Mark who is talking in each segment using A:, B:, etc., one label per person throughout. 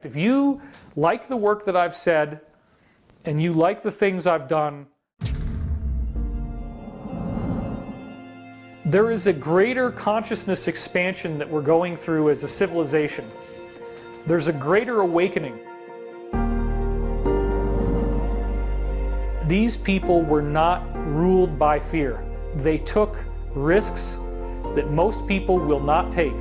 A: If you like the work that I've said, and you like the things I've done, there is a greater consciousness expansion that we're going through as a civilization. There's a greater awakening. These people were not ruled by fear. They took risks that most people will not take.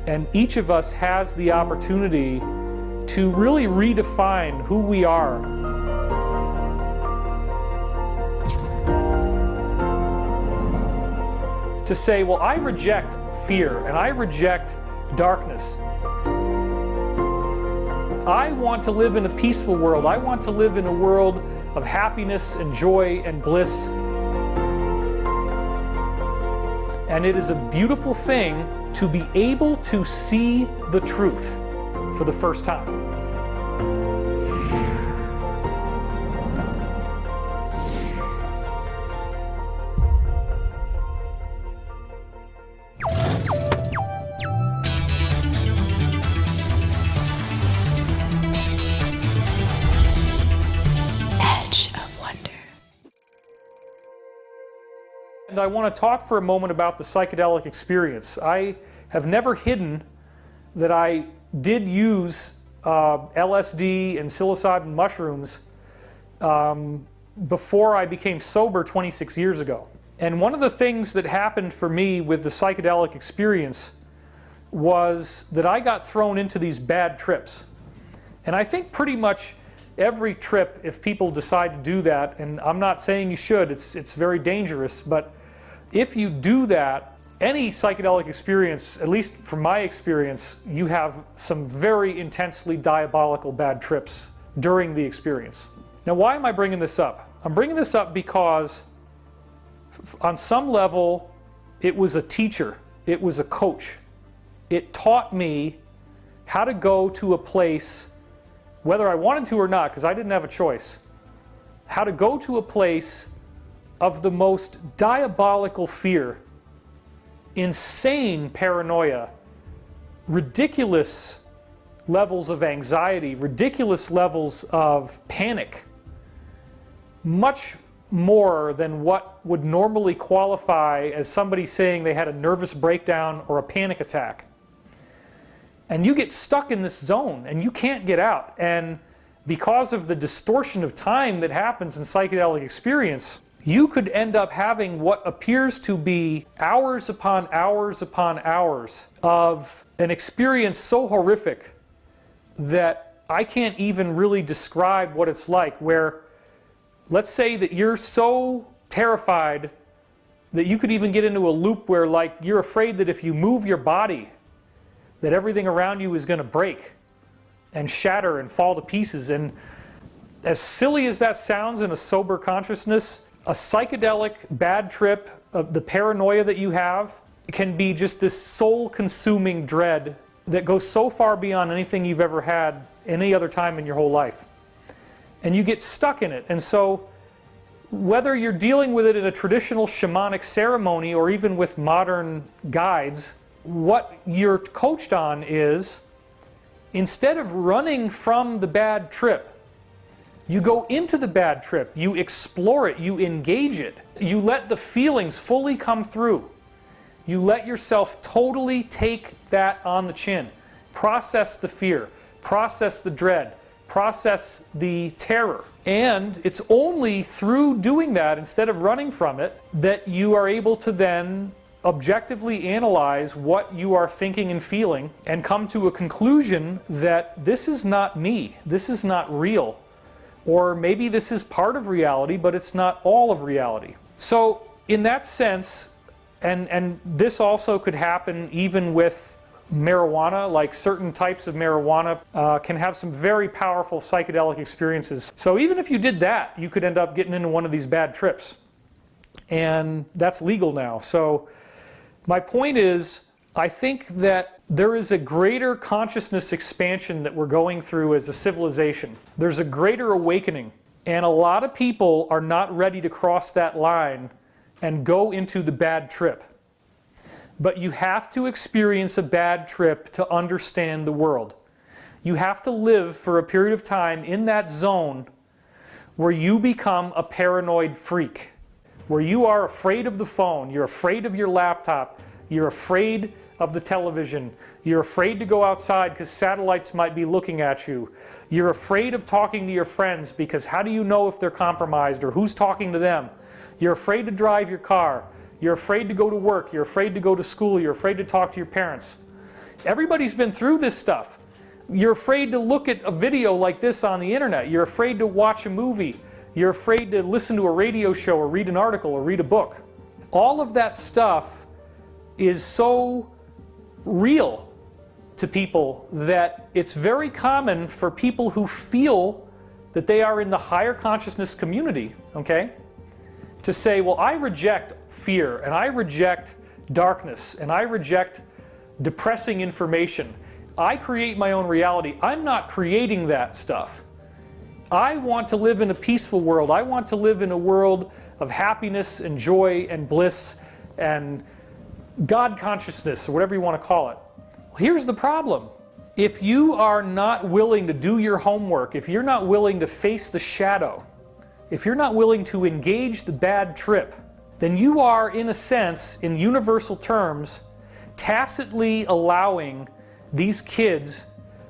A: And each of us has the opportunity to really redefine who we are. To say, well, I reject fear and I reject darkness. I want to live in a peaceful world. I want to live in a world of happiness and joy and bliss. And it is a beautiful thing to be able to see the truth for the first time. And I want to talk for a moment about the psychedelic experience. I have never hidden that I did use LSD and psilocybin mushrooms before I became sober 26 years ago. And one of the things that happened for me with the psychedelic experience was that I got thrown into these bad trips. And I think pretty much every trip, if people decide to do that, and I'm not saying you should, it's very dangerous, but if you do that, any psychedelic experience, at least from my experience, you have some very intensely diabolical bad trips during the experience. Now, why am I bringing this up? I'm bringing this up because on some level, it was a teacher, it was a coach. It taught me how to go to a place, whether I wanted to or not, because I didn't have a choice, how to go to a place of the most diabolical fear, insane paranoia, ridiculous levels of anxiety, ridiculous levels of panic, much more than what would normally qualify as somebody saying they had a nervous breakdown or a panic attack. And you get stuck in this zone and you can't get out. And because of the distortion of time that happens in psychedelic experience, you could end up having what appears to be hours upon hours upon hours of an experience so horrific that I can't even really describe what it's like, where let's say that you're so terrified that you could even get into a loop where, like, you're afraid that if you move your body, that everything around you is going to break and shatter and fall to pieces. And as silly as that sounds in a sober consciousness, a psychedelic bad trip, the paranoia that you have, can be just this soul-consuming dread that goes so far beyond anything you've ever had any other time in your whole life. And you get stuck in it. And so whether you're dealing with it in a traditional shamanic ceremony or even with modern guides, what you're coached on is, instead of running from the bad trip, you go into the bad trip, you explore it, you engage it, you let the feelings fully come through. You let yourself totally take that on the chin. Process the fear, process the dread, process the terror. And it's only through doing that, instead of running from it, that you are able to then objectively analyze what you are thinking and feeling and come to a conclusion that this is not me, this is not real. Or maybe this is part of reality, but it's not all of reality. So in that sense, and this also could happen even with marijuana, like certain types of marijuana can have some very powerful psychedelic experiences. So even if you did that, you could end up getting into one of these bad trips. And that's legal now. So my point is, I think that there is a greater consciousness expansion that we're going through as a civilization. There's a greater awakening. And a lot of people are not ready to cross that line and go into the bad trip. But you have to experience a bad trip to understand the world. You have to live for a period of time in that zone where you become a paranoid freak, where you are afraid of the phone, you're afraid of your laptop, you're afraid of the television, you're afraid to go outside because satellites might be looking at you, you're afraid of talking to your friends because how do you know if they're compromised or who's talking to them? You're afraid to drive your car, you're afraid to go to work, you're afraid to go to school, you're afraid to talk to your parents. Everybody's been through this stuff. You're afraid to look at a video like this on the internet, you're afraid to watch a movie, you're afraid to listen to a radio show or read an article or read a book. All of that stuff is so real to people that it's very common for people who feel that they are in the higher consciousness community, okay, to say, well, I reject fear and I reject darkness and I reject depressing information. I create my own reality. I'm not creating that stuff. I want to live in a peaceful world. I want to live in a world of happiness and joy and bliss and God consciousness, or whatever you want to call it. Well, here's the problem. If you are not willing to do your homework, if you're not willing to face the shadow, if you're not willing to engage the bad trip, then you are, in a sense, in universal terms, tacitly allowing these kids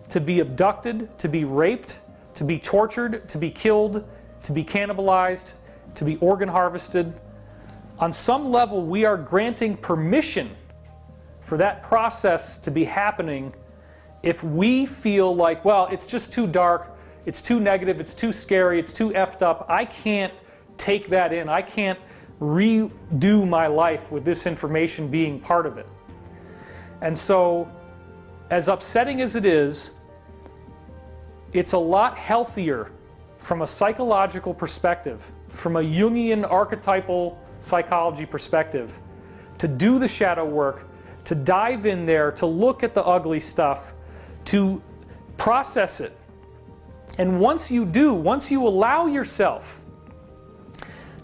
A: to be abducted, to be raped, to be tortured, to be killed, to be cannibalized, to be organ harvested. On some level, we are granting permission for that process to be happening if we feel like, well, it's just too dark, it's too negative, it's too scary, it's too effed up, I can't take that in, I can't redo my life with this information being part of it. And so, as upsetting as it is, it's a lot healthier from a psychological perspective, from a Jungian archetypal psychology perspective, to do the shadow work, to dive in there, to look at the ugly stuff, to process it. And once you do, once you allow yourself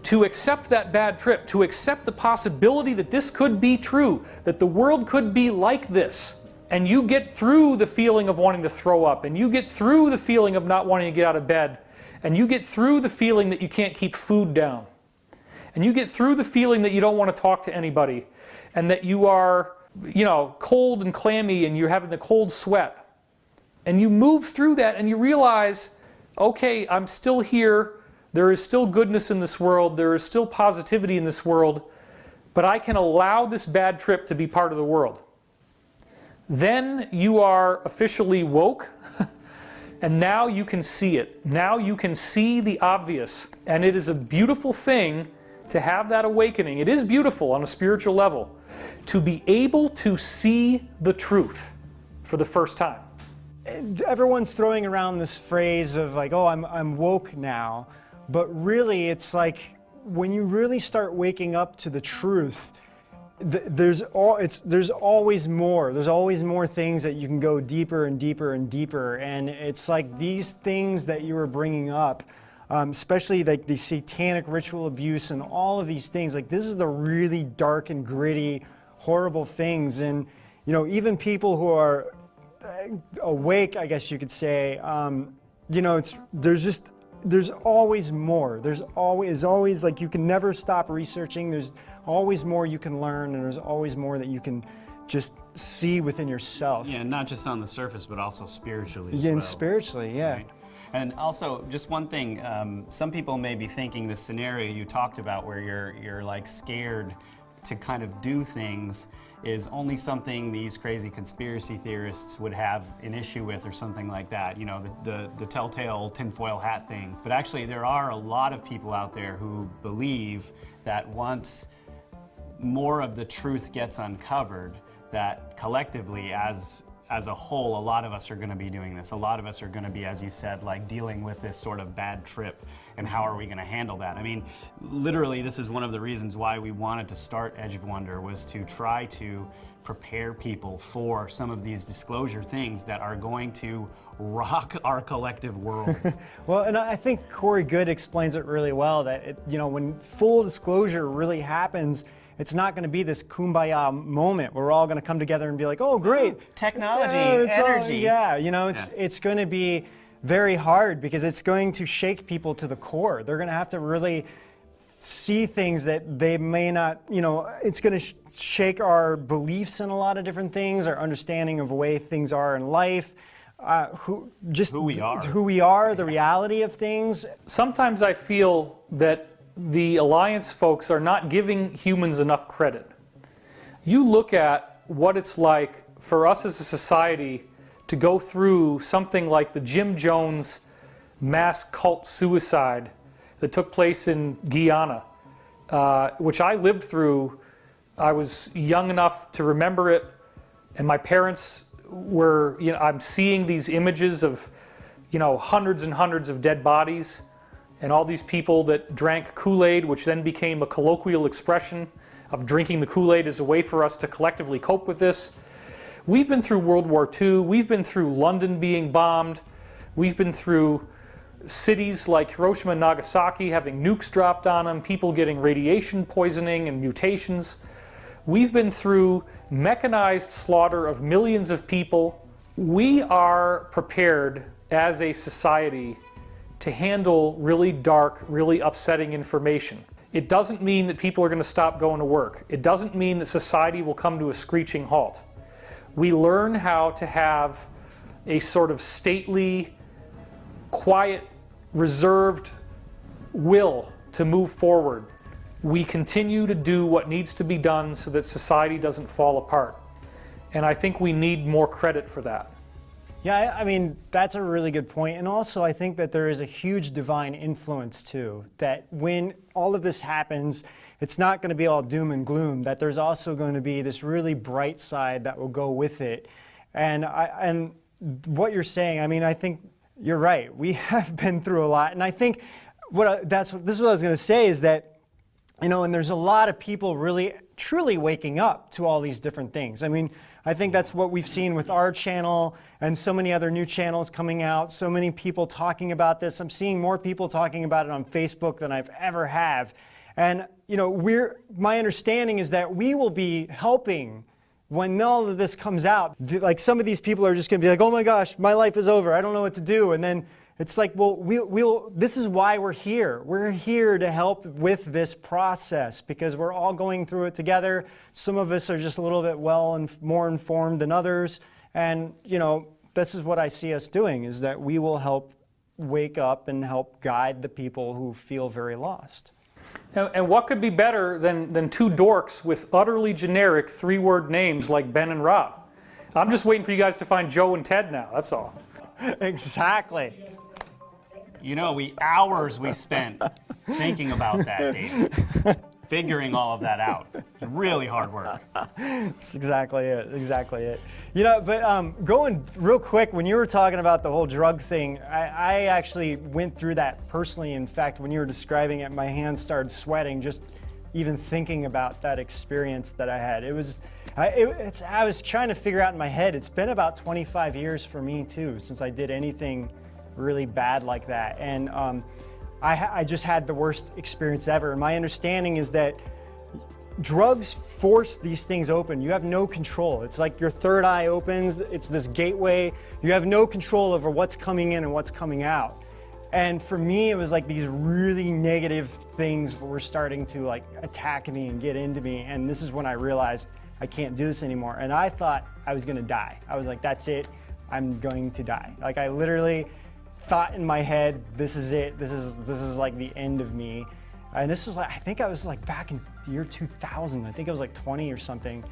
A: to accept that bad trip, to accept the possibility that this could be true, that the world could be like this, and you get through the feeling of wanting to throw up, and you get through the feeling of not wanting to get out of bed, and you get through the feeling that you can't keep food down, and you get through the feeling that you don't want to talk to anybody, and that you are, you know, cold and clammy and you're having the cold sweat, and you move through that and you realize, okay, I'm still here, there is still goodness in this world, there is still positivity in this world, but I can allow this bad trip to be part of the world. Then you are officially woke, and now you can see it. Now you can see the obvious, and it is a beautiful thing to have that awakening. It is beautiful on a spiritual level to be able to see the truth for the first time.
B: Everyone's throwing around this phrase of like, oh, I'm woke now, but really it's like when you really start waking up to the truth, there's always more. There's always more things that you can go deeper and deeper and deeper, and it's like these things that you were bringing up, especially like the satanic ritual abuse and all of these things. Like this is the really dark and gritty, horrible things, and you know, even people who are awake, I guess you could say, you know, there's always more. There's always like you can never stop researching. There's always more you can learn, and there's always more that you can just see within yourself.
C: Yeah, not just on the surface, but also spiritually as
B: yeah,
C: well.
B: And spiritually, yeah.
C: Right? And also, just one thing, some people may be thinking the scenario you talked about where you're like scared to kind of do things is only something these crazy conspiracy theorists would have an issue with or something like that, you know, the telltale tinfoil hat thing. But actually there are a lot of people out there who believe that once more of the truth gets uncovered, that collectively as a whole, a lot of us are going to be doing this. A lot of us are going to be, as you said, like dealing with this sort of bad trip. and how are we going to handle that? I mean, literally, this is one of the reasons why we wanted to start Edge of Wonder, was to try to prepare people for some of these disclosure things that are going to rock our collective worlds.
B: Well, and I think Corey Good explains it really well, that when full disclosure really happens, it's not going to be this kumbaya moment where we're all going to come together and be like, oh, great.
C: Technology,
B: energy.
C: energy.
B: It's going to be very hard, because it's going to shake people to the core. They're going to have to really see things that they may not, it's going to shake our beliefs in a lot of different things, our understanding of the way things are in life, who we are, the reality of things.
A: Sometimes I feel that the Alliance folks are not giving humans enough credit. You look at what it's like for us as a society to go through something like the Jim Jones mass cult suicide that took place in Guyana, which I lived through. I was young enough to remember it, and my parents were, I'm seeing these images of, hundreds and hundreds of dead bodies, and all these people that drank Kool-Aid, which then became a colloquial expression of drinking the Kool-Aid as a way for us to collectively cope with this. We've been through World War II, we've been through London being bombed, we've been through cities like Hiroshima and Nagasaki having nukes dropped on them, people getting radiation poisoning and mutations. We've been through mechanized slaughter of millions of people. We are prepared as a society to handle really dark, really upsetting information. It doesn't mean that people are going to stop going to work. It doesn't mean that society will come to a screeching halt. We learn how to have a sort of stately, quiet, reserved will to move forward. We continue to do what needs to be done so that society doesn't fall apart. And I think we need more credit for that.
B: Yeah, I mean, that's a really good point. And also, I think that there is a huge divine influence too, that when all of this happens, it's not going to be all doom and gloom, that there's also going to be this really bright side that will go with it. And what you're saying, I mean, I think you're right. We have been through a lot. And I think this is what I was going to say, is that, and there's a lot of people really, truly waking up to all these different things. I mean, I think that's what we've seen with our channel and so many other new channels coming out, so many people talking about this. I'm seeing more people talking about it on Facebook than I've ever have. And, my understanding is that we will be helping when all of this comes out. Like, some of these people are just going to be like, oh my gosh, my life is over, I don't know what to do. And then it's like, well, this is why we're here. We're here to help with this process, because we're all going through it together. Some of us are just a little bit more informed than others. And, this is what I see us doing, is that we will help wake up and help guide the people who feel very lost.
A: And what could be better than two dorks with utterly generic 3-word names like Ben and Rob? I'm just waiting for you guys to find Joe and Ted now, that's all.
B: Exactly.
C: Hours we spent thinking about that, David. Figuring all of that out. It's really hard work.
B: That's exactly it. But going real quick, when you were talking about the whole drug thing, I actually went through that personally. In fact, when you were describing it, my hands started sweating just even thinking about that experience that I had. I was trying to figure out in my head, it's been about 25 years for me too, since I did anything really bad like that. And I just had the worst experience ever. And my understanding is that drugs force these things open. You have no control. It's like your third eye opens. It's this gateway. You have no control over what's coming in and what's coming out. And for me, it was like these really negative things were starting to like attack me and get into me. And this is when I realized I can't do this anymore. And I thought I was gonna die. I was like, that's it. I'm going to die. Like, I literally thought in my head, this is it. This is like the end of me. And this was like, I think I was like back in the year 2000. I think I was like 20 or something.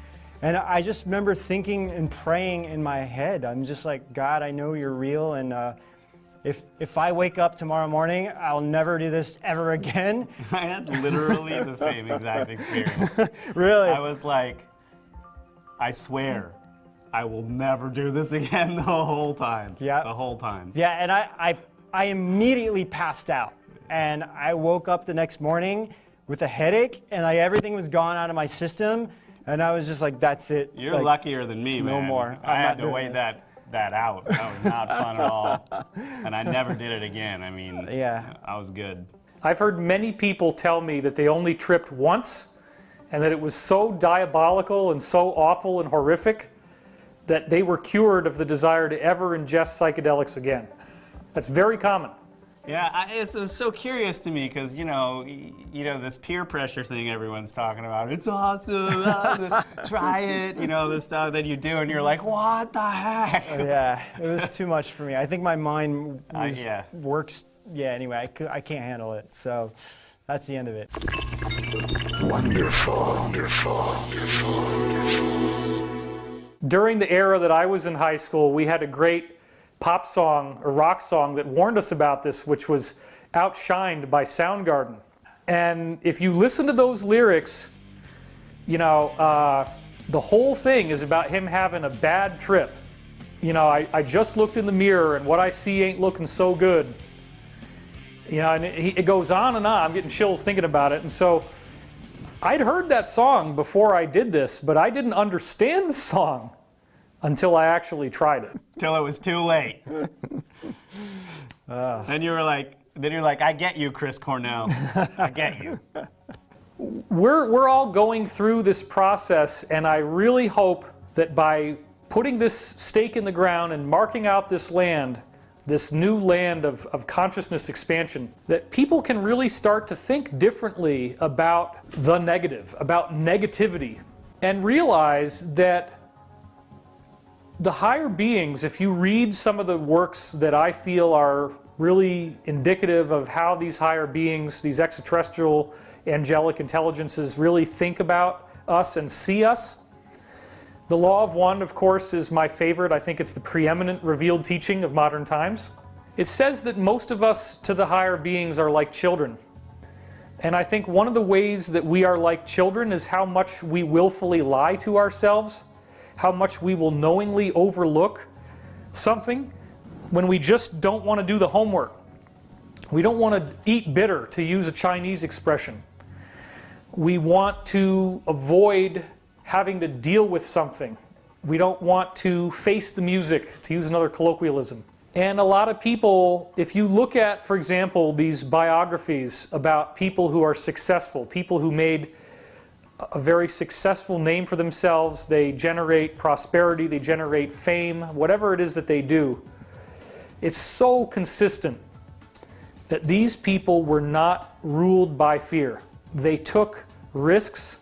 B: And I just remember thinking and praying in my head. I'm just like, God, I know you're real. And if I wake up tomorrow morning, I'll never do this ever again.
C: I had literally the same exact experience.
B: Really?
C: I was like, I swear, I will never do this again the whole time.
B: Yeah.
C: The whole time.
B: Yeah, and I immediately passed out. and I woke up the next morning with a headache, and everything was gone out of my system, and I was just like, that's it.
C: You're
B: like,
C: luckier than me, man.
B: No more.
C: I
B: I'm
C: had
B: not
C: to
B: doing
C: wait
B: this.
C: that out. That was not fun at all. And I never did it again. I mean,
B: Yeah.
C: I was good.
A: I've heard many people tell me that they only tripped once and that it was so diabolical and so awful and horrific that they were cured of the desire to ever ingest psychedelics again. That's very common.
C: Yeah, it was so curious to me because you know this peer pressure thing everyone's talking about. It's awesome, try it. You know the stuff that you do, and you're like, what the heck?
B: Yeah, it was too much for me. I think my mind
C: yeah.
B: works. Yeah, anyway, I can't handle it. So that's the end of it.
D: Wonderful.
A: During the era that I was in high school, we had a great pop song or rock song that warned us about this, which was Outshined by Soundgarden. And if you listen to those lyrics, you know, the whole thing is about him having a bad trip. You know, I just looked in the mirror and what I see ain't looking so good. You know, and it goes on and on. I'm getting chills thinking about it. And so I'd heard that song before I did this, but I didn't understand the song until I actually tried it.
C: Till it was too late. Then you're like, I get you, Chris Cornell. I get you.
A: We're all going through this process, and I really hope that by putting this stake in the ground and marking out this land, this new land of consciousness expansion, that people can really start to think differently about the negative, about negativity, and realize that the higher beings, if you read some of the works that I feel are really indicative of how these higher beings, these extraterrestrial angelic intelligences really think about us and see us. The Law of One, of course, is my favorite. I think it's the preeminent revealed teaching of modern times. It says that most of us to the higher beings are like children. And I think one of the ways that we are like children is how much we willfully lie to ourselves, how much we will knowingly overlook something when we just don't want to do the homework. We don't want to eat bitter, to use a Chinese expression. We want to avoid having to deal with something. We don't want to face the music, to use another colloquialism. And a lot of people, if you look at, for example, these biographies about people who are successful, people who made a very successful name for themselves, they generate prosperity, they generate fame, whatever it is that they do, it's so consistent that these people were not ruled by fear. They took risks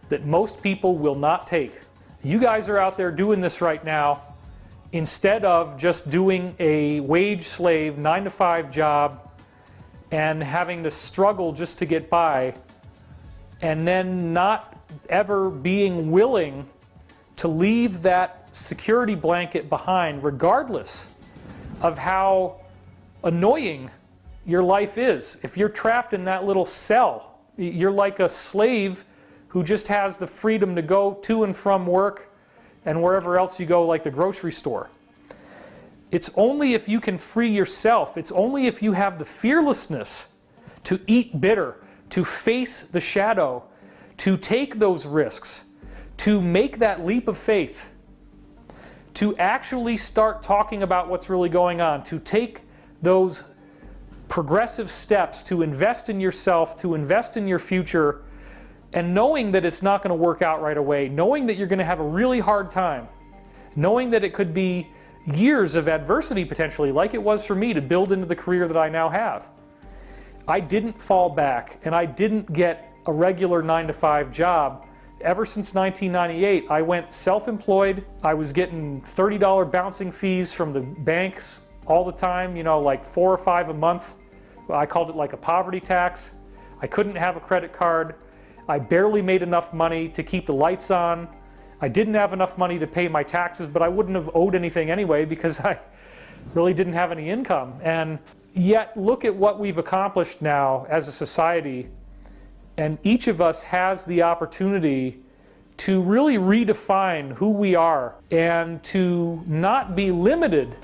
A: that most people will not take. You guys are out there doing this right now instead of just doing a wage slave 9-to-5 job and having to struggle just to get by, and then not ever being willing to leave that security blanket behind, regardless of how annoying your life is. If you're trapped in that little cell, you're like a slave who just has the freedom to go to and from work and wherever else you go, like the grocery store. It's only if you can free yourself, it's only if you have the fearlessness to eat bitter, to face the shadow, to take those risks, to make that leap of faith, to actually start talking about what's really going on, to take those progressive steps to invest in yourself, to invest in your future, and knowing that it's not going to work out right away, knowing that you're going to have a really hard time, knowing that it could be years of adversity potentially, like it was for me to build into the career that I now have. I didn't fall back, and I didn't get a regular 9-to-5 job. Ever since 1998, I went self-employed. I was getting $30 bouncing fees from the banks all the time, you know, like 4 or 5 a month. I called it like a poverty tax. I couldn't have a credit card. I barely made enough money to keep the lights on. I didn't have enough money to pay my taxes, but I wouldn't have owed anything anyway because I really didn't have any income. And yet, look at what we've accomplished now as a society. And each of us has the opportunity to really redefine who we are and to not be limited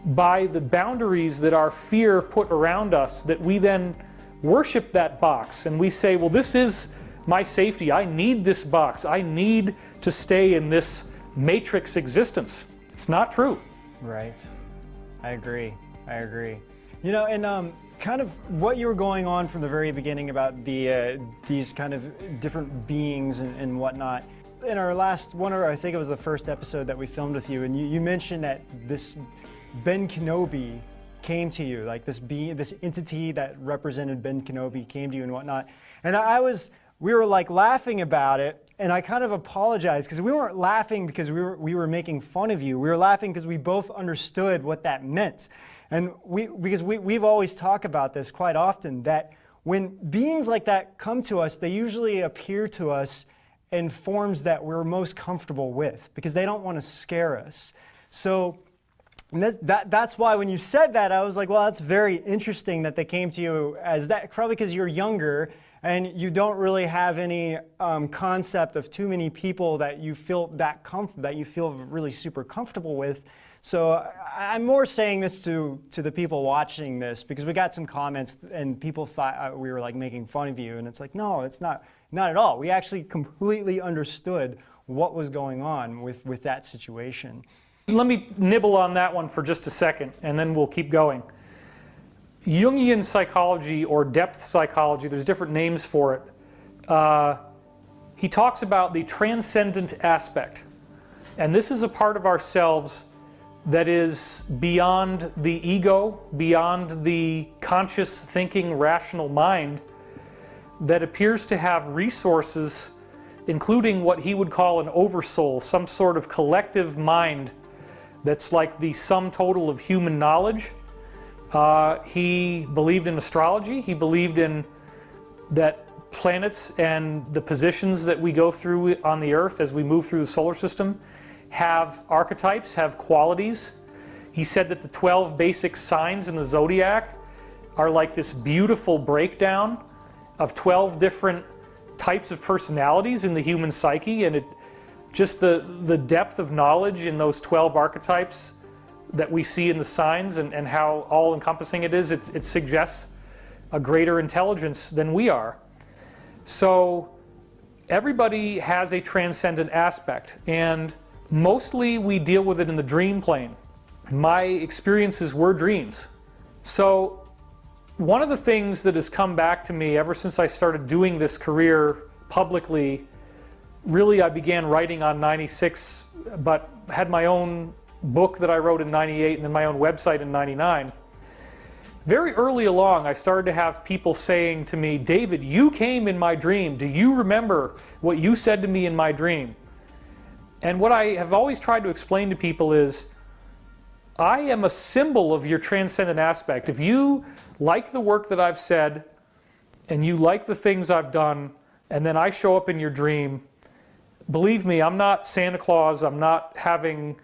A: by the boundaries that our fear put around us, that we then worship that box and we say, well, this is my safety. I need this box. I need to stay in this matrix existence. It's not true.
B: Right. I agree. You know, and kind of what you were going on from the very beginning about these kind of different beings and whatnot. In our last one, or I think it was the first episode that we filmed with you, and you mentioned that this Ben Kenobi came to you, like this being, this entity that represented Ben Kenobi came to you and whatnot. And we were like laughing about it, and I kind of apologized because we weren't laughing because we were making fun of you. We were laughing because we both understood what that meant. And we've always talked about this quite often, that when beings like that come to us, they usually appear to us in forms that we're most comfortable with because they don't want to scare us. So that's why when you said that, I was like, well, that's very interesting that they came to you as that, probably because you're younger and you don't really have any concept of too many people that you feel that you feel really super comfortable with. So I'm more saying this to the people watching this because we got some comments and people thought we were like making fun of you, and it's like, no, it's not at all. We actually completely understood what was going on with that situation.
A: Let me nibble on that one for just a second, and then we'll keep going. Jungian psychology or depth psychology, there's different names for it. He talks about the transcendent aspect. And this is a part of ourselves that is beyond the ego, beyond the conscious thinking, rational mind, that appears to have resources, including what he would call an oversoul, some sort of collective mind that's like the sum total of human knowledge. He believed in astrology. He believed in that planets and the positions that we go through on the Earth as we move through the solar system have archetypes, have qualities. He said that the 12 basic signs in the zodiac are like this beautiful breakdown of 12 different types of personalities in the human psyche, and just the depth of knowledge in those 12 archetypes that we see in the signs and how all-encompassing it is, it suggests a greater intelligence than we are. So everybody has a transcendent aspect, and mostly we deal with it in the dream plane. My experiences were dreams. So one of the things that has come back to me ever since I started doing this career publicly, really I began writing on 96, but had my own book that I wrote in 98 and then my own website in 99. Very early along, I started to have people saying to me, David, you came in my dream. Do you remember what you said to me in my dream? And what I have always tried to explain to people is, I am a symbol of your transcendent aspect. If you like the work that I've said, and you like the things I've done, and then I show up in your dream, believe me, I'm not Santa Claus. I'm not having,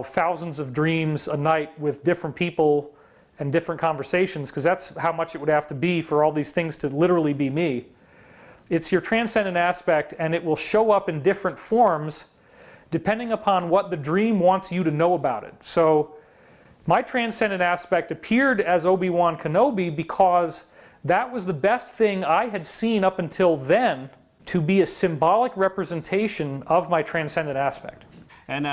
A: thousands of dreams a night with different people and different conversations, because that's how much it would have to be for all these things to literally be me. It's your transcendent aspect, and it will show up in different forms depending upon what the dream wants you to know about it. So my transcendent aspect appeared as Obi-Wan Kenobi because that was the best thing I had seen up until then to be a symbolic representation of my transcendent aspect.
C: And,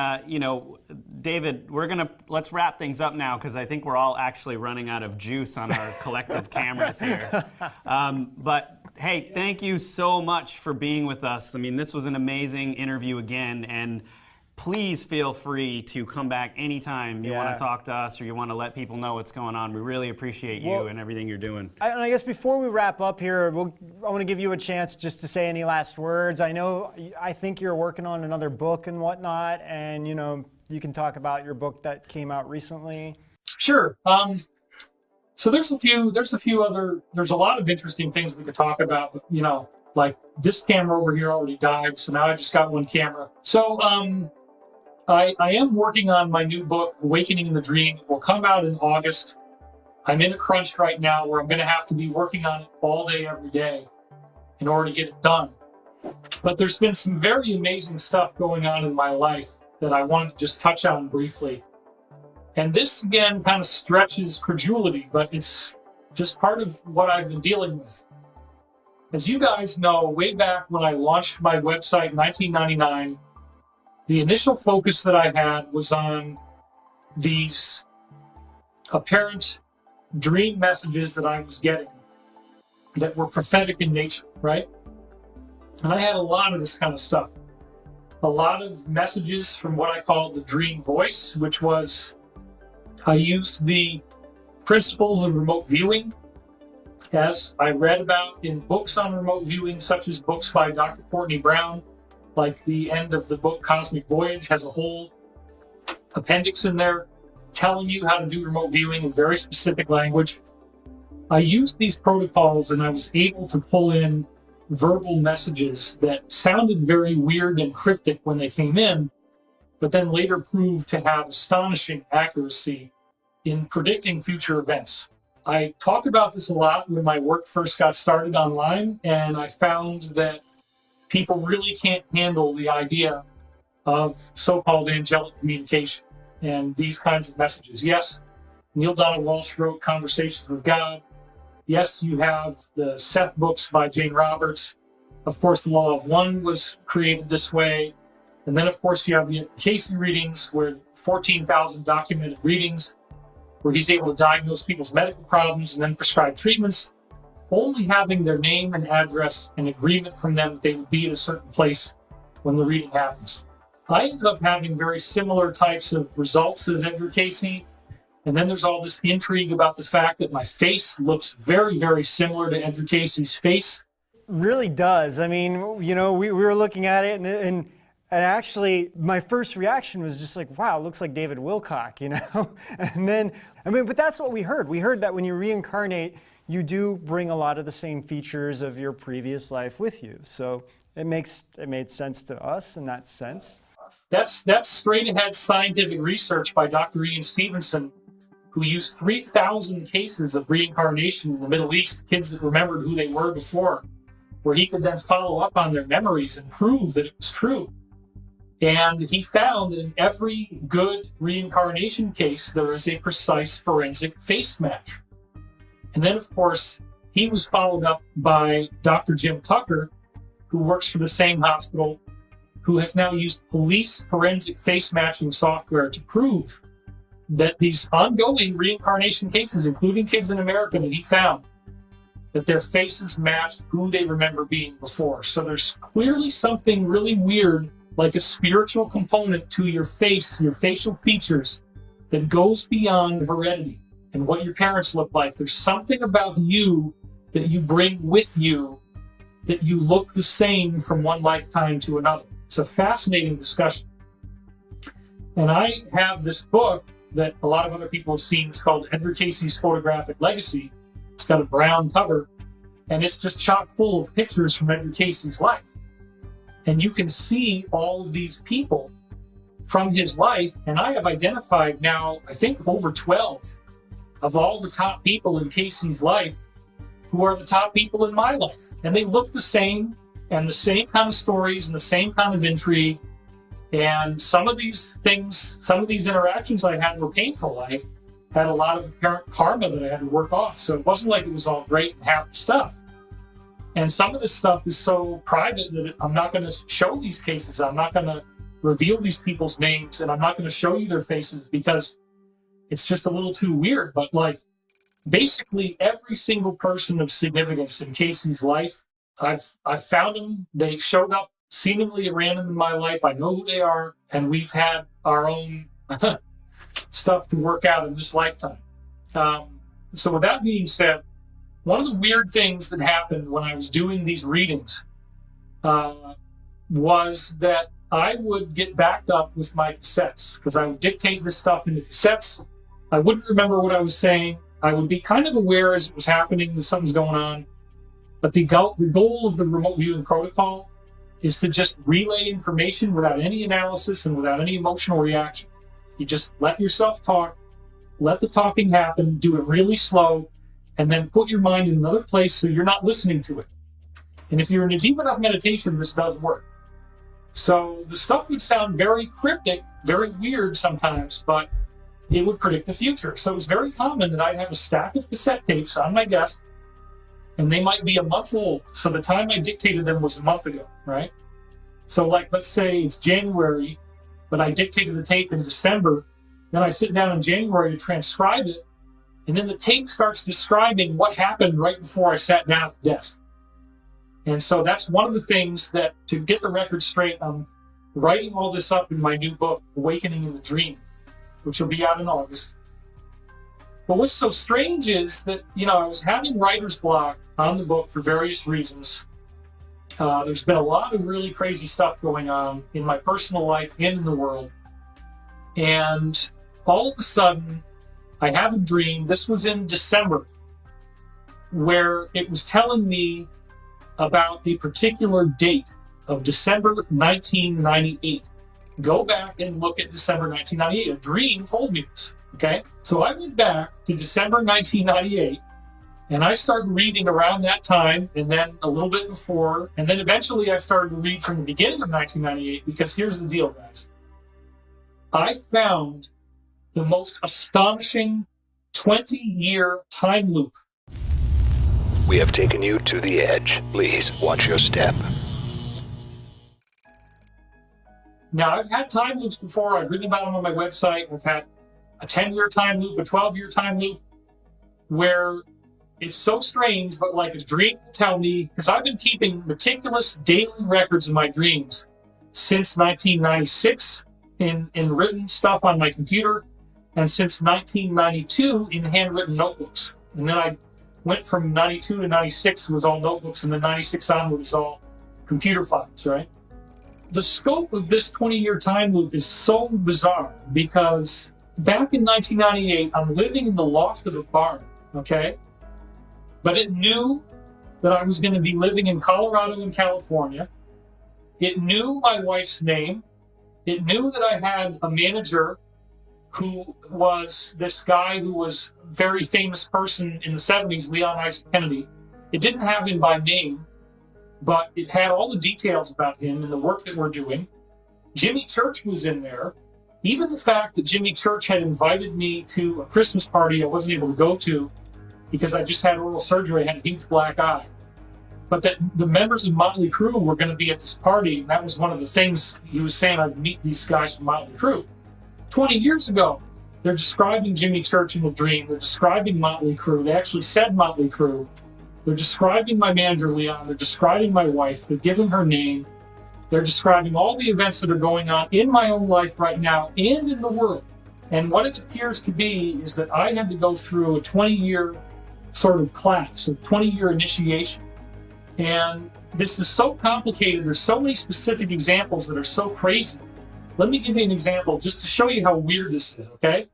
C: David, let's wrap things up now because I think we're all actually running out of juice on our collective cameras here. But hey, thank you so much for being with us. I mean, this was an amazing interview again, and please feel free to come back anytime you want to talk to us or you want to let people know what's going on. We really appreciate you and everything you're doing.
B: And I guess before we wrap up here, I want to give you a chance just to say any last words. I think you're working on another book and whatnot, and you can talk about your book that came out recently.
A: Sure. So there's a lot of interesting things we could talk about, but, like this camera over here already died, so now I just got one camera. So I am working on my new book, Awakening the Dream. It will come out in August. I'm in a crunch right now where I'm going to have to be working on it all day, every day in order to get it done. But there's been some very amazing stuff going on in my life that I wanted to just touch on briefly. And this, again, kind of stretches credulity, but it's just part of what I've been dealing with. As you guys know, way back when I launched my website in 1999, the initial focus that I had was on these apparent dream messages that I was getting that were prophetic in nature, right? And I had a lot of this kind of stuff. A lot of messages from what I called the dream voice, which was, I used the principles of remote viewing as I read about in books on remote viewing, such as books by Dr. Courtney Brown, like the end of the book Cosmic Voyage has a whole appendix in there telling you how to do remote viewing in very specific language. I used these protocols and I was able to pull in verbal messages that sounded very weird and cryptic when they came in, but then later proved to have astonishing accuracy in predicting future events. I talked about this a lot when my work first got started online, and I found that people really can't handle the idea of so-called angelic communication and these kinds of messages. Yes, Neil Donald Walsh wrote Conversations with God. Yes, you have the Seth books by Jane Roberts. Of course, the Law of One was created this way. And then, of course, you have the Casey readings, where 14,000 documented readings, where he's able to diagnose people's medical problems and then prescribe treatments, only having their name and address and agreement from them that they would be at a certain place when the reading happens. I ended up having very similar types of results as Edgar Casey. And then there's all this intrigue about the fact that my face looks very, very similar to Edgar Casey's face.
B: Really does. I mean, you know, we were looking at it and actually my first reaction was just like, wow, it looks like David Wilcock, you know? And then, I mean, but that's what we heard. We heard that when you reincarnate, you do bring a lot of the same features of your previous life with you. So it made sense to us in that sense.
A: That's straight ahead scientific research by Dr. Ian Stevenson, who used 3,000 cases of reincarnation in the Middle East, kids that remembered who they were before, where he could then follow up on their memories and prove that it was true. And he found that in every good reincarnation case, there is a precise forensic face match. And then, of course, he was followed up by Dr. Jim Tucker, who works for the same hospital, who has now used police forensic face matching software to prove that these ongoing reincarnation cases, including kids in America that he found, that their faces matched who they remember being before. So there's clearly something really weird, like a spiritual component to your face, your facial features, that goes beyond heredity and what your parents look like. There's something about you that you bring with you that you look the same from one lifetime to another. It's a fascinating discussion. And I have this book that a lot of other people have seen. It's called Edgar Casey's Photographic Legacy. It's got a brown cover, and it's just chock full of pictures from Edgar Casey's life. And you can see all of these people from his life, and I have identified now, I think, over 12 of all the top people in Casey's life who are the top people in my life. And they look the same, and the same kind of stories and the same kind of intrigue. And some of these things, some of these interactions I had were painful. I had a lot of apparent karma that I had to work off. So it wasn't like it was all great and happy stuff. And some of this stuff is so private that I'm not going to show these cases. I'm not going to reveal these people's names, and I'm not going to show you their faces because it's just a little too weird. But like, basically every single person of significance in Casey's life, I've found them. They showed up seemingly at random in my life. I know who they are, and we've had our own stuff to work out in this lifetime. So with that being said, one of the weird things that happened when I was doing these readings was that I would get backed up with my cassettes, because I would dictate this stuff into cassettes. I wouldn't remember what I was saying. I would be kind of aware as it was happening that something's going on. But the goal of the remote viewing protocol is to just relay information without any analysis and without any emotional reaction. You just let yourself talk, let the talking happen, do it really slow, and then put your mind in another place so you're not listening to it. And if you're in a deep enough meditation, this does work. So the stuff would sound very cryptic, very weird sometimes, but it would predict the future. So it was very common that I'd have a stack of cassette tapes on my desk, and they might be a month old. So the time I dictated them was a month ago, right? So like, let's say it's January, but I dictated the tape in December. Then I sit down in January to transcribe it. And then the tape starts describing what happened right before I sat down at the desk. And so that's one of the things that, to get the record straight, I'm writing all this up in my new book, Awakening in the Dream, which will be out in August. But what's so strange is that, I was having writer's block on the book for various reasons. There's been a lot of really crazy stuff going on in my personal life and in the world. And all of a sudden, I have a dream. This was in December, where it was telling me about a particular date of December 1998. Go back and look at December 1998. A dream told me this, okay? So I went back to December 1998, and I started reading around that time, and then a little bit before, and then eventually I started to read from the beginning of 1998, because here's the deal, guys. I found the most astonishing 20-year time loop.
D: We have taken you to the edge. Please watch your step.
A: Now, I've had time loops before. I've written about them on my website. I've had a 10-year time loop, a 12-year time loop, where it's so strange, but like a dream will tell me, because I've been keeping meticulous daily records of my dreams since 1996 in written stuff on my computer, and since 1992 in handwritten notebooks. And then I went from 92 to 96 was all notebooks, and then 96 onward was all computer files, right? The scope of this 20-year time loop is so bizarre because back in 1998, I'm living in the loft of a barn, okay? But it knew that I was going to be living in Colorado and California. It knew my wife's name. It knew that I had a manager who was this guy who was a very famous person in the 70s, Leon Isaac Kennedy. It didn't have him by name, but it had all the details about him and the work that we're doing. Jimmy Church was in there. Even the fact that Jimmy Church had invited me to a Christmas party I wasn't able to go to because I just had oral surgery, I had a huge black eye. But that the members of Motley Crue were going to be at this party, and that was one of the things he was saying, I'd meet these guys from Motley Crue. 20 years ago, they're describing Jimmy Church in the dream. They're describing Motley Crue. They actually said Motley Crue. They're describing my manager, Leon. They're describing my wife. They're giving her name. They're describing all the events that are going on in my own life right now and in the world. And what it appears to be is that I had to go through a 20-year sort of class, a 20-year initiation. And this is so complicated. There's so many specific examples that are so crazy. Let me give you an example just to show you how weird this is, okay?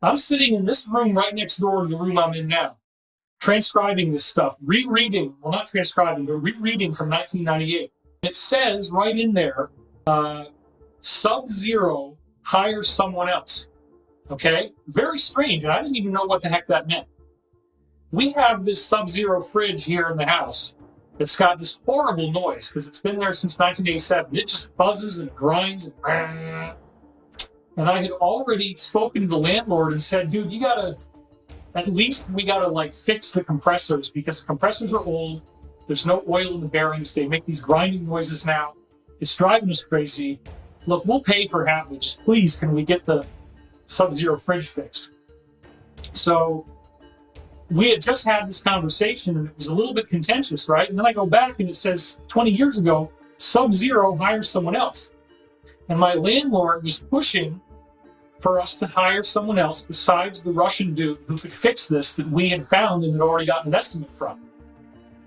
A: I'm sitting in this room right next door to the room I'm in now, transcribing this stuff, rereading, well, not transcribing, but rereading from 1998. It says right in there, Sub-Zero hires someone else, okay? Very strange, and I didn't even know what the heck that meant. We have this Sub-Zero fridge here in the house. It's got this horrible noise because it's been there since 1987. It just buzzes and grinds. And I had already spoken to the landlord and said, dude, you gotta, at least we gotta like fix the compressors because the compressors are old. There's no oil in the bearings. They make these grinding noises now. It's driving us crazy. Look, we'll pay for half of it. Just please, can we get the Sub-Zero fridge fixed? So we had just had this conversation and it was a little bit contentious, right? And then I go back and it says 20 years ago, Sub-Zero hires someone else. And my landlord was pushing for us to hire someone else besides the Russian dude who could fix this that we had found and had already gotten an estimate from.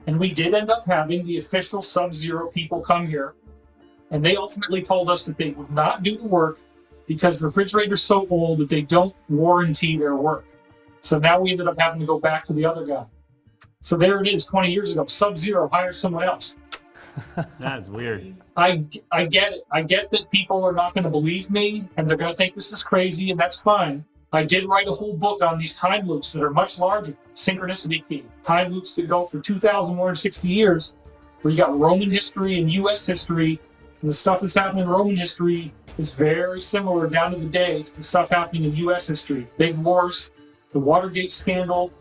A: And we did end up having the official Sub-Zero people come here. And they ultimately told us that they would not do the work because the refrigerator's so old that they don't warranty their work. So now we ended up having to go back to the other guy. So there it is, 20 years ago. Sub-Zero hires someone else.
C: That's weird.
A: I get it. I get that people are not going to believe me and they're going to think this is crazy, and that's fine. I did write a whole book on these time loops that are much larger. Synchronicity key. Time loops that go for 2,160 years, where you got Roman history and U.S. history, and the stuff that's happening in Roman history is very similar down to the day to the stuff happening in U.S. history. Big wars, the Watergate scandal.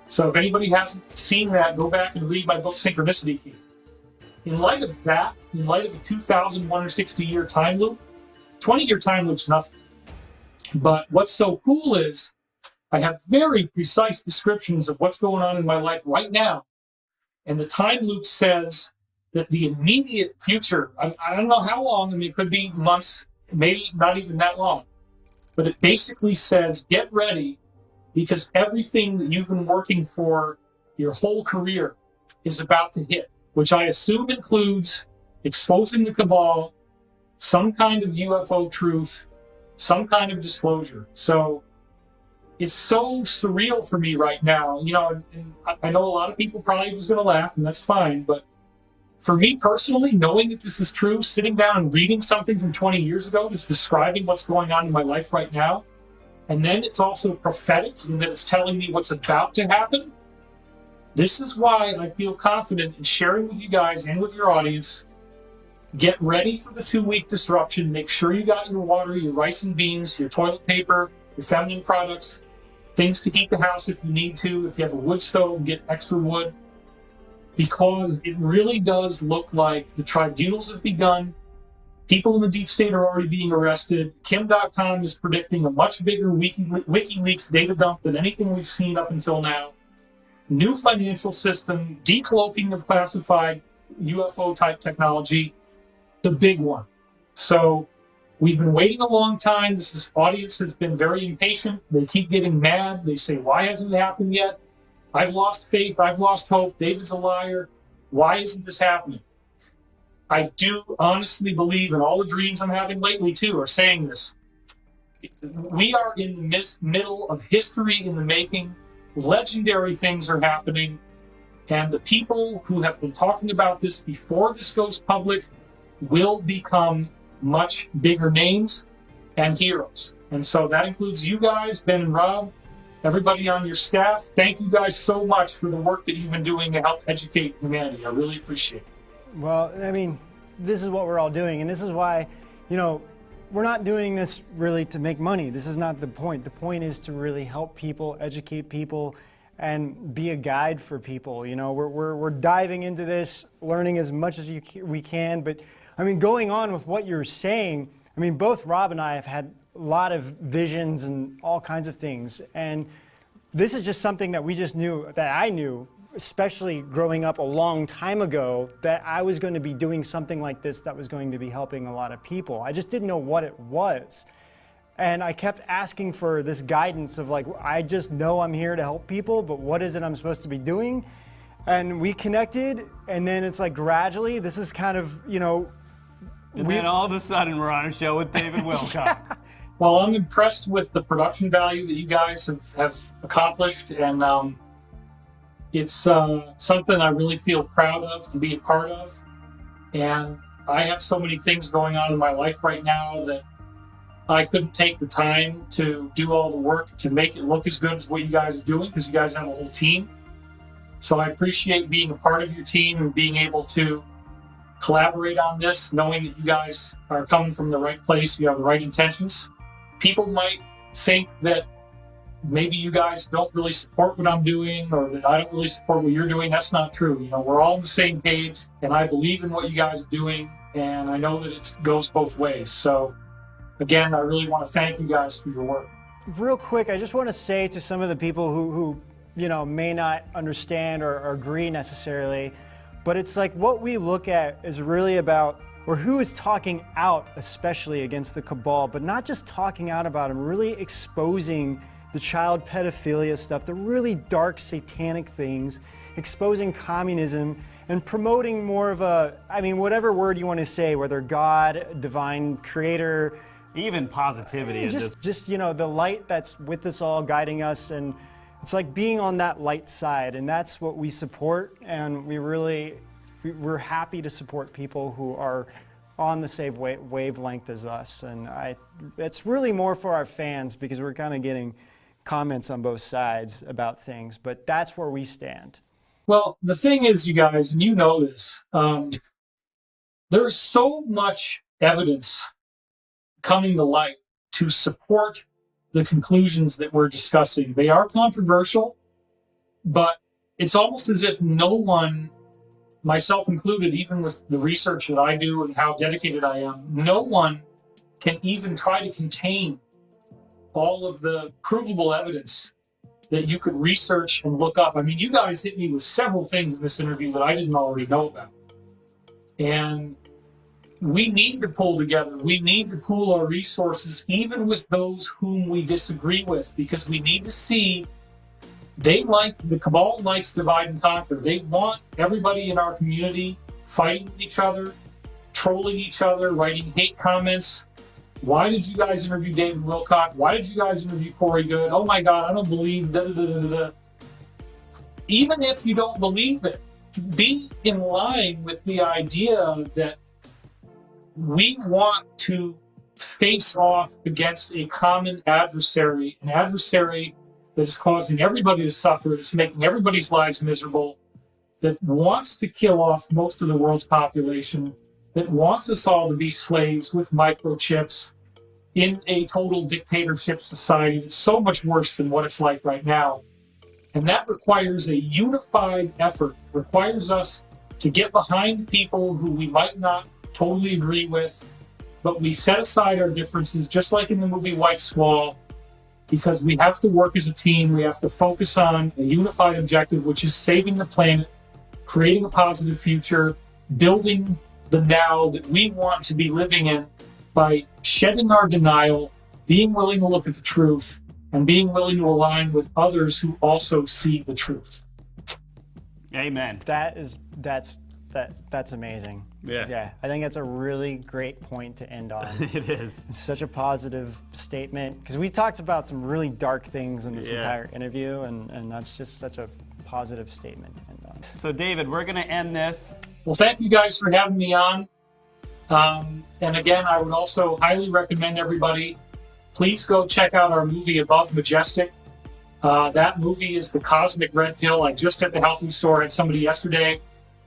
A: So if anybody hasn't seen that, go back and read my book, Synchronicity Key. In light of that, in light of the 2,160-year time loop, 20-year time loop's nothing. But what's so cool is I have very precise descriptions of what's going on in my life right now. And the time loop says that the immediate future, I don't know how long, I mean, it could be months, maybe not even that long. But it basically says, get ready, because everything that you've been working for your whole career is about to hit, which I assume includes exposing the cabal, some kind of UFO truth, some kind of disclosure. So it's so surreal for me right now. You know, and I know a lot of people probably just going to laugh, and that's fine. But for me personally, knowing that this is true, sitting down and reading something from 20 years ago that's describing what's going on in my life right now, and then it's also prophetic in that it's telling me what's about to happen. This is why I feel confident in sharing with you guys and with your audience. Get ready for the 2-week disruption. Make sure you got your water, your rice and beans, your toilet paper, your feminine products, things to heat the house if you need to. If you have a wood stove, get extra wood. Because it really does look like the tribunals have begun. People in the deep state are already being arrested. Kim.com is predicting a much bigger WikiLeaks data dump than anything we've seen up until now. New financial system, decloaking of classified UFO type technology, the big one. So we've been waiting a long time. This audience has been very impatient. They keep getting mad. They say, why hasn't it happened yet? I've lost faith. I've lost hope. David's a liar. Why isn't this happening? I do honestly believe, and all the dreams I'm having lately too are saying this. We are in the middle of history in the making. Legendary things are happening. And the people who have been talking about this before this goes public will become much bigger names and heroes. And so that includes you guys, Ben and Rob, everybody on your staff. Thank you guys so much for the work that you've been doing to help educate humanity. I really appreciate it.
B: Well, I mean, this is what we're all doing, and this is why, you know, we're not doing this really to make money. This is not the point. The point is to really help people, educate people, and be a guide for people. You know, we're diving into this, learning as much as we can. But I mean, going on with what you're saying, I mean, both Rob and I have had a lot of visions and all kinds of things, and this is just something that we just knew, that I knew, especially growing up a long time ago, that I was going to be doing something like this that was going to be helping a lot of people. I just didn't know what it was. And I kept asking for this guidance of like, I just know I'm here to help people, but what is it I'm supposed to be doing? And we connected, and then it's like gradually, this is kind of, you know.
C: And then all of a sudden we're on a show with David Wilcock.
A: Well, I'm impressed with the production value that you guys have accomplished, and it's something I really feel proud of to be a part of. And I have so many things going on in my life right now that I couldn't take the time to do all the work to make it look as good as what you guys are doing, because you guys have a whole team. So I appreciate being a part of your team and being able to collaborate on this, knowing that you guys are coming from the right place, you have the right intentions. People might think that maybe you guys don't really support what I'm doing, or that I don't really support what you're doing. That's not true. You know, we're all on the same page, and I believe in what you guys are doing, and I know that it goes both ways. So again, I really want to thank you guys for your work.
B: Real quick, I just want to say to some of the people who you know, may not understand or agree necessarily, but it's like what we look at is really about, or who is talking out especially against the cabal, but not just talking out about them, really exposing the child pedophilia stuff, the really dark satanic things, exposing communism, and promoting more of a, I mean, whatever word you want to say, whether God, divine creator,
C: even positivity.
B: Just you know, the light that's with us all, guiding us, and it's like being on that light side, and that's what we support. And we're happy to support people who are on the same wavelength as us. And it's really more for our fans, because we're kind of getting comments on both sides about things, but that's where we stand.
A: Well, the thing is, you guys, and you know this, there is so much evidence coming to light to support the conclusions that we're discussing. They are controversial, but it's almost as if no one, myself included, even with the research that I do and how dedicated I am, no one can even try to contain all of the provable evidence that you could research and look up. I mean, you guys hit me with several things in this interview that I didn't already know about. And we need to pull together. We need to pool our resources, even with those whom we disagree with, because we need to see the cabal likes divide and conquer. They want everybody in our community fighting with each other, trolling each other, writing hate comments. Why did you guys interview David Wilcock? Why did you guys interview Corey Good? Oh my God, I don't believe da da da da da. Even if you don't believe it, be in line with the idea that we want to face off against a common adversary, an adversary that is causing everybody to suffer, that's making everybody's lives miserable, that wants to kill off most of the world's population, that wants us all to be slaves with microchips in a total dictatorship society that's so much worse than what it's like right now. And that requires a unified effort, requires us to get behind people who we might not totally agree with, but we set aside our differences, just like in the movie White Squall, because we have to work as a team. We have to focus on a unified objective, which is saving the planet, creating a positive future, building the now that we want to be living in by shedding our denial, being willing to look at the truth, and being willing to align with others who also see the truth.
C: Amen.
B: That's amazing. Yeah, I think that's a really great point to end on.
C: It is.
B: It's such a positive statement, because we talked about some really dark things in this entire interview, and that's just such a positive statement to end on.
C: So David, we're going to end this.
A: Well, thank you guys for having me on. And again, I would also highly recommend everybody, please go check out our movie Above Majestic. That movie is the cosmic red pill. I just at the health food store had somebody yesterday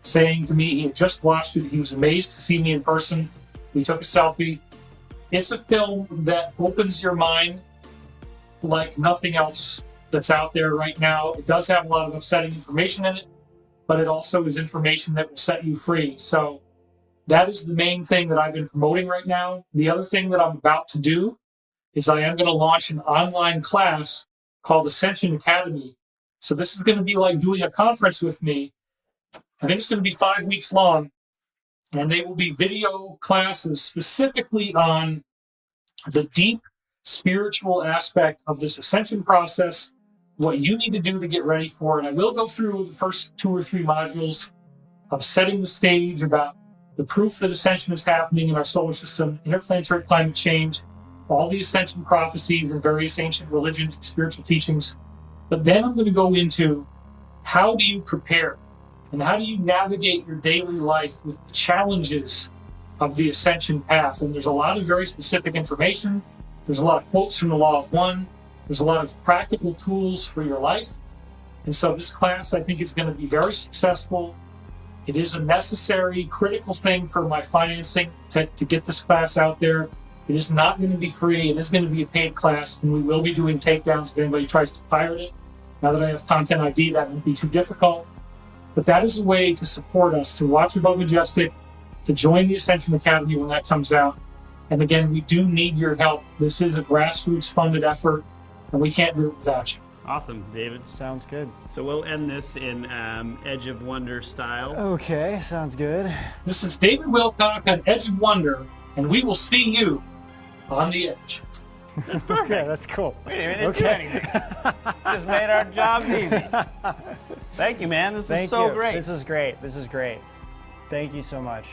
A: saying to me he had just watched it. He was amazed to see me in person. We took a selfie. It's a film that opens your mind like nothing else that's out there right now. It does have a lot of upsetting information in it, but it also is information that will set you free. So that is the main thing that I've been promoting right now. The other thing that I'm about to do is I am going to launch an online class called Ascension Academy. So this is going to be like doing a conference with me. I think it's going to be 5 weeks long, and they will be video classes specifically on the deep spiritual aspect of this ascension process, what you need to do to get ready for it. I will go through the first 2 or 3 modules of setting the stage about the proof that ascension is happening in our solar system, interplanetary climate change, all the ascension prophecies and various ancient religions and spiritual teachings. But then I'm going to go into how do you prepare and how do you navigate your daily life with the challenges of the ascension path. And there's a lot of very specific information. There's a lot of quotes from the Law of One. There's a lot of practical tools for your life. And so this class, I think, is going to be very successful. It is a necessary, critical thing for my financing to get this class out there. It is not going to be free. It is going to be a paid class, and we will be doing takedowns if anybody tries to pirate it. Now that I have Content ID, that won't be too difficult. But that is a way to support us, to watch Above Majestic, to join the Ascension Academy when that comes out. And again, we do need your help. This is a grassroots funded effort, and we can't do it without you.
C: Awesome, David.
B: Sounds good.
C: So we'll end this in Edge of Wonder style.
B: Okay, sounds good.
A: This is David Wilcock on Edge of Wonder, and we will see you on the edge.
C: That's perfect.
B: Okay, that's cool.
C: We didn't do anything. Just made our jobs easy. Thank you, man. This is so great.
B: This is great. This is great. Thank you so much.